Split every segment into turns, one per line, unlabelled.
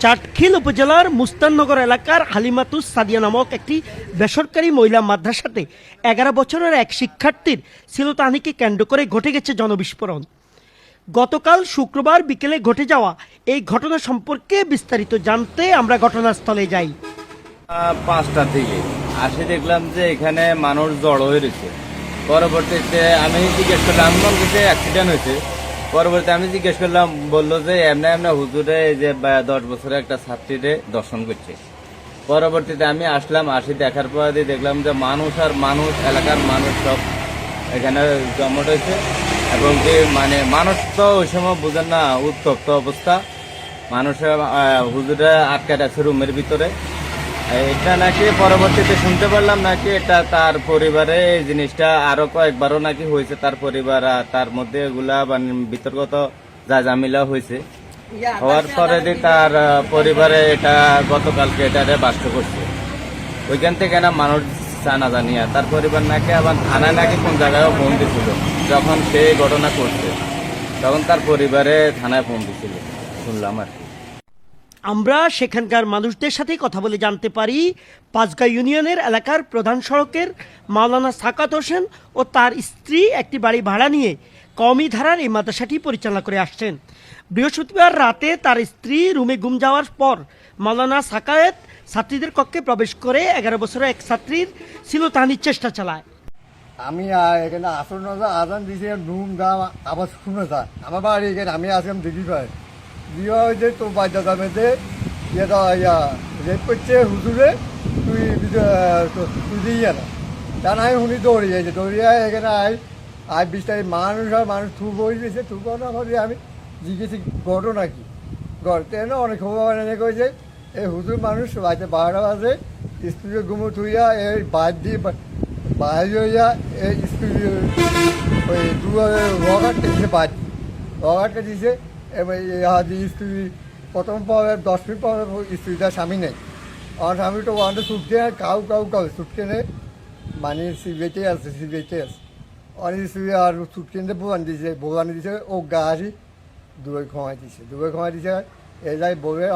চাটখিল উপজেলার মুস্তাননগর এলাকার হালিমাতুস সাদিয়া নামক একটি বেসরকারি মহিলা মাদ্রাসাতে 11 বছরের এক শিক্ষার্থীর শ্লীলতাহানিকে কেন্দ্র করে ঘটে গেছে জনবিস্ফোরণ। গতকাল শুক্রবার বিকেলে ঘটে যাওয়া এই ঘটনা সম্পর্কে বিস্তারিত জানতে আমরা ঘটনাস্থলে যাই।
5টার দিকে আসে দেখলাম যে এখানে মানুষ জড়ো হয়ে রয়েছে। পরবর্তীতে আমি জিজ্ঞেস করলাম, আমি মনে করছি অ্যাক্সিডেন্ট হয়েছে। পরবর্তীতে আমি জিজ্ঞেস করলাম, বললো যে এমনি এমনি হুজুরে যে 10 বছরের একটা ছাত্রীরে দর্শন করছে। পরবর্তীতে আমি আসলাম, আসি দেখার পর দেখলাম যে মানুষ আর মানুষ, এলাকার মানুষ সব এখানে জমট হয়েছে। এবং কি মানে মানুষ তো ওই সময় বুঝেন না, উত্তপ্ত অবস্থা। মানুষের হুজুরে আটকে রাখছে রুমের ভিতরে। এটা নাকি পরবর্তীতে শুনতে পারলাম নাকি এটা তার পরিবারে এই জিনিসটা আরো কয়েকবারও নাকি হয়েছে। তার পরিবার তার মধ্যে এগুলা বিতর্কত যা ঝামেলা হয়েছে। হওয়ার পরে তার পরিবারে এটা গতকালকে এটারে বাস্ত করছে। ওইখান থেকে না মানুষ জানা জানিয়া তার পরিবার নাকি আবার থানায় নাকি কোন জায়গায় ফোন দিছিল। যখন সেই ঘটনা করছে তখন তার পরিবারে থানায় ফোন দিছিল শুনলাম আর কি।
আমরা সেখানকার মানুষদের সাথে কথা বলে জানতে পারি, পাঁচগাঁ ইউনিয়নের এলাকার প্রধান সড়কের মাওলানা সাকাত হোসেন ও তার স্ত্রী একটি বাড়ি ভাড়া নিয়ে কওমি ধারার এই মাদ্রাসাটি পরিচালনা করে আসছেন। বৃহস্পতিবার রাতে তার স্ত্রী রুমে ঘুম যাওয়ার পর মাওলানা সাকায়েত ছাত্রীদের কক্ষে প্রবেশ করে 11 বছরের এক ছাত্রীর শ্লীলতাহানির চেষ্টা চালায়।
আমি এখানে আসর নজর আজান দিয়েছি, নুম দাম আবার শুনে যায় আমার বাড়ি এখানে। আমি আসলাম দিদি ভাই দিয়ে হয়েছে তো বাচ্চা দামে যে রেপ করছে হুজুরে, তুই দিয়ে না তা না। আমি শুনি দৌড়িয়েছে, দৌড়িয়ে এখানে আই 20 তারিখ মানুষ আর মানুষ থুপ হয়ে গেছে। থুপ না ভাবি আমি জিজ্ঞেসি ঘটনা কি ঘরতে না অনেক খবর বানানো করেছে। এই হুজুর মানুষ বাচ্চা 12টা বাজে স্কুলে ঘুমো থুইয়া এই বাদ দিয়ে বাইরে হইয়া এই স্কুল ওই রগারটা দিছে, বাদ রগারটা দিছে। এবার স্ত্রী প্রথম পাওয়ার 10 মিনিট পাওয়ার স্ত্রীটার স্বামী নেই। আমার স্বামী তো ওয়ানটা ছুটতে কাউ ছুটতে নেই, মানে সিবিআইতে আছে অনেক স্ত্রী আর ছুটতে নিতে ভোগান দিছে ও গাড়ি দুয়ে ক্ষমাই দিছে। এই যাই বউয়ে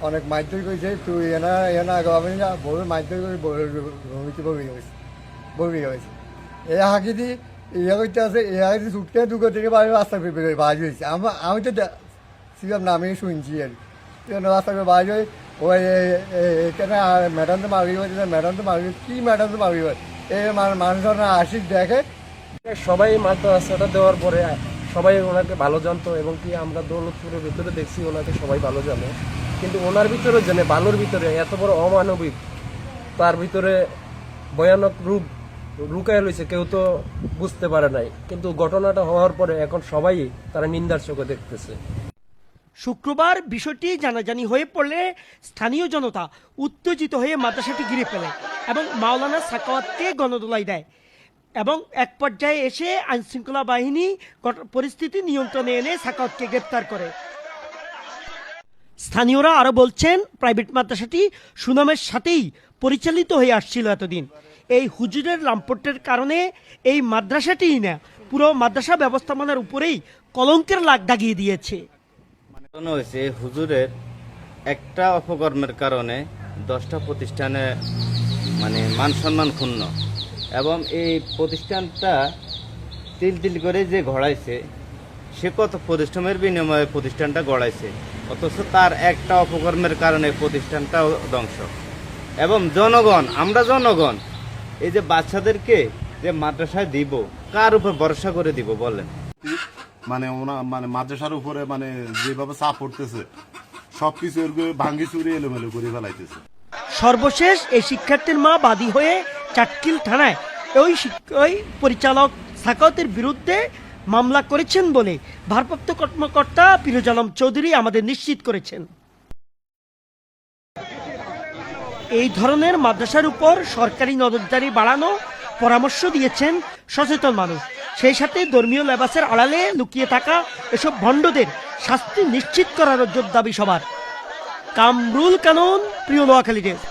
অনেক মারধর করেছে। তুই এনা আগে না বউয়ে মারধর করে ভূমিতে বমি হয়েছে। এই হাঁকি দি ইয়ে করতে আছে, এই হাঁকি ছুটতে দুটো থেকে বাড়ি রাস্তা বাড়ি হয়েছে। আমি তো ছিলাম না, আমি শুনছি আর রাস্তা করে বাড়ি হয়ে ওই এখানে ম্যাডাম তো মারি হয়েছে, ম্যাডাম তো মারি কি ম্যাডাম তো মারি হয় এই মানুষজন আশিক দেখে।
সবাই মাদ্রাসাটা দেওয়ার পরে সবাই ওনাকে ভালো জানতো এবং কি আমরা দৌলতপুরের ভিতরে দেখছি ওনাকে সবাই ভালো জানে। কিন্তু ওনার ভিতরে জানে ভালোর ভিতরে এত বড় অমানবিক, তার ভিতরে ভয়ানক রূপ লুকায় রয়েছে, কেউ তো বুঝতে পারে নাই। কিন্তু ঘটনাটা হওয়ার পরে এখন সবাই তারা নিন্দার চোখে দেখতেছে।
শুক্রবার বিষয়টি জানাজানি হয়ে পড়লে স্থানীয় জনতা উত্তেজিত হয়ে মাদ্রাসাটি ঘিরে ফেলে এবং মাওলানা সাকাওয়াতকে গণদোলাই দেয় এবং এক পর্যায়ে এসে আইনশৃঙ্খলা বাহিনী পরিস্থিতি নিয়ন্ত্রণে এনে সাকাওয়াতকে গ্রেপ্তার করে। স্থানীয়রা আরও বলছেন, প্রাইভেট মাদ্রাসাটি সুনামের সাথেই পরিচালিত হয়ে আসছিল এতদিন। এই হুজুরের লাম্পটের কারণে এই মাদ্রাসাটিই না, পুরো মাদ্রাসা ব্যবস্থাপনার উপরেই কলঙ্কের লাগ দাগিয়ে দিয়েছে।
হয়েছে হুজুরের একটা অপকর্মের কারণে 10টা প্রতিষ্ঠানে মানে মান সম্মান ক্ষুণ্ণ। এবং এই প্রতিষ্ঠানটা তিল করে যে গড়াইছে, সে কত পরিশ্রমের বিনিময়ে প্রতিষ্ঠানটা গড়াইছে, অথচ তার একটা অপকর্মের কারণে প্রতিষ্ঠানটাও ধ্বংস। এবং জনগণ, আমরা জনগণ এই যে বাচ্চাদেরকে যে মাদ্রাসায় দিব, কার উপর ভরসা করে দিব বলেন?
মানে মাদ্রাসার উপরে মানে যেভাবে চাপ পড়তেছে সবকিছু ভাঙ্গি চুরি এলোমেলো করে ফেলাইতেছে।
সর্বশেষ এই শিক্ষার্থীর মা বাদী হয়ে চাটখিল থানায় ওই পরিচালক সাকাওয়াতের বিরুদ্ধে মামলা করেছেন বলে ভারপ্রাপ্ত কর্মকর্তা ফিরোজ আলম চৌধুরী আমাদের নিশ্চিত করেছেন। এই ধরনের মাদ্রাসার উপর সরকারি নজরদারি বাড়ানো পরামর্শ দিয়েছেন সচেতন মানুষ। সেই সাথে ধর্মীয় লেবাসের আড়ালে লুকিয়ে থাকা এসব ভণ্ডদের শাস্তি নিশ্চিত করার জোর দাবি সবার। কামরুল কানন, প্রিয় নোয়াখালী ডেস্ক।